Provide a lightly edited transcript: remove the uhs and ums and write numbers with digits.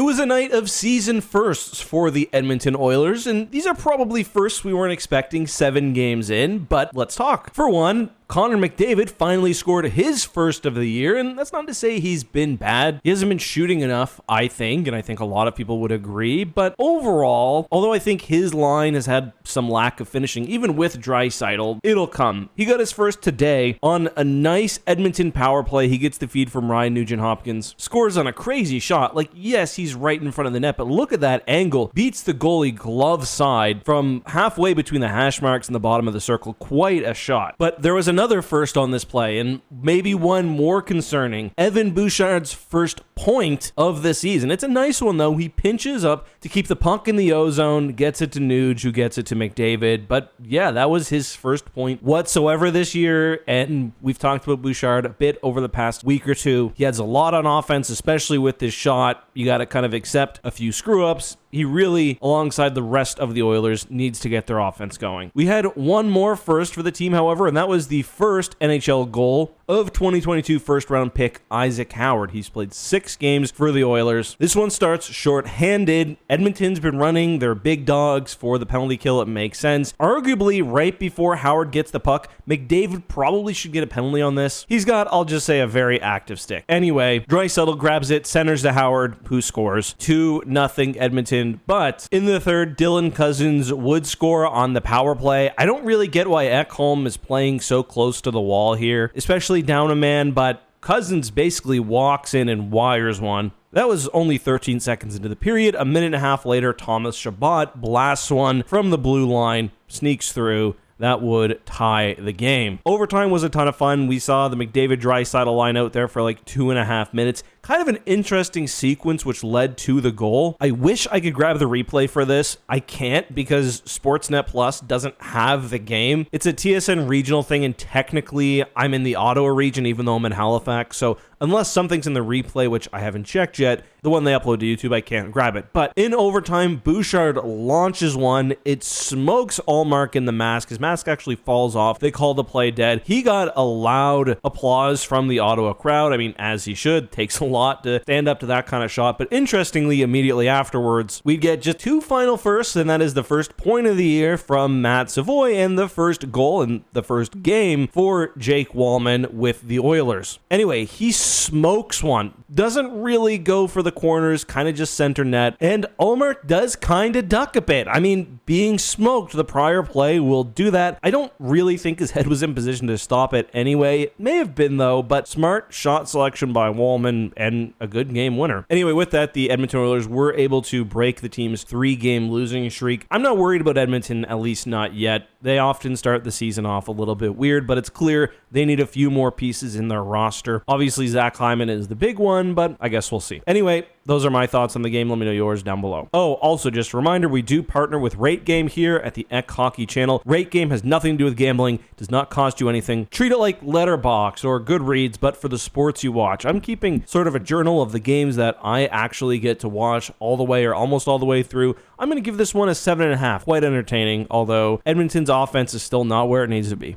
It was a night of season firsts for the Edmonton Oilers, and these are probably firsts we weren't expecting 7 games in, but let's talk. For one, Connor McDavid finally scored his first of the year, and that's not to say he's been bad. He hasn't been shooting enough, I think, and I think a lot of people would agree, but overall, although I think his line has had some lack of finishing, even with Draisaitl, it'll come. He got his first today on a nice Edmonton power play. He gets the feed from Ryan Nugent-Hopkins, scores on a crazy shot. Like, yes, he's right in front of the net, but look at that angle. Beats the goalie glove side from halfway between the hash marks and the bottom of the circle. Quite a shot. But there was another first on this play, and maybe one more concerning. Evan Bouchard's first point of the season. It's a nice one, though. He pinches up to keep the puck in the O-zone, gets it to Nuge, who gets it to McDavid. But yeah, that was his first point whatsoever this year, and we've talked about Bouchard a bit over the past week or two. He has a lot on offense, especially with this shot. You got to kind of accept a few screw-ups. He really, alongside the rest of the Oilers, needs to get their offense going. We had one more first for the team, however, and that was the first NHL goal of 2022 first-round pick Isaac Howard. He's played 6 games for the Oilers. This one starts short-handed. Edmonton's been running their big dogs for the penalty kill. It makes sense. Arguably, right before Howard gets the puck, McDavid probably should get a penalty on this. He's got, I'll just say, a very active stick. Anyway, Draisaitl grabs it, centers to Howard, who scores. 2-0 Edmonton. But in the third, Dylan Cousins would score on the power play. I don't really get why Ekholm is playing so close to the wall here, especially down a man, but Cousins basically walks in and wires one. That was only 13 seconds into the period. A minute and a half later, Thomas Chabot blasts one from the blue line, sneaks through. That would tie the game. Overtime was a ton of fun. We saw the McDavid-Draisaitl line out there for like 2.5 minutes. Kind of an interesting sequence which led to the goal. I wish I could grab the replay for this. I can't because Sportsnet Plus doesn't have the game. It's a TSN regional thing, and technically I'm in the Ottawa region even though I'm in Halifax. So unless something's in the replay, which I haven't checked yet, the one they upload to YouTube, I can't grab it. But in overtime, Bouchard launches one. It smokes Allmark in the mask. His mask actually falls off. They call the play dead. He got a loud applause from the Ottawa crowd. I mean, as he should. Takes a lot to stand up to that kind of shot. But interestingly, immediately afterwards, we get just 2 final firsts, and that is the first point of the year from Matt Savoy and the first goal in the first game for Jake Wallman with the Oilers. Anyway, he smokes one. Doesn't really go for the corners, kind of just center net. And Allmark does kind of duck a bit. I mean, being smoked the prior play will do that. I don't really think his head was in position to stop it anyway. It may have been, though, but smart shot selection by Wallman and a good game winner. Anyway, with that, the Edmonton Oilers were able to break the team's 3-game losing streak. I'm not worried about Edmonton, at least not yet. They often start the season off a little bit weird, but it's clear they need a few more pieces in their roster. Obviously, Zach Hyman is the big one, but I guess we'll see. Anyway, those are my thoughts on the game. Let me know yours down below. Oh, also just a reminder, we do partner with Rate Game here at the Ek Hockey channel. Rate Game has nothing to do with gambling, does not cost you anything. Treat it like Letterboxd or Goodreads, but for the sports you watch. I'm keeping sort of a journal of the games that I actually get to watch all the way or almost all the way through. I'm going to give this one a 7.5. Quite entertaining, although Edmonton's offense is still not where it needs to be.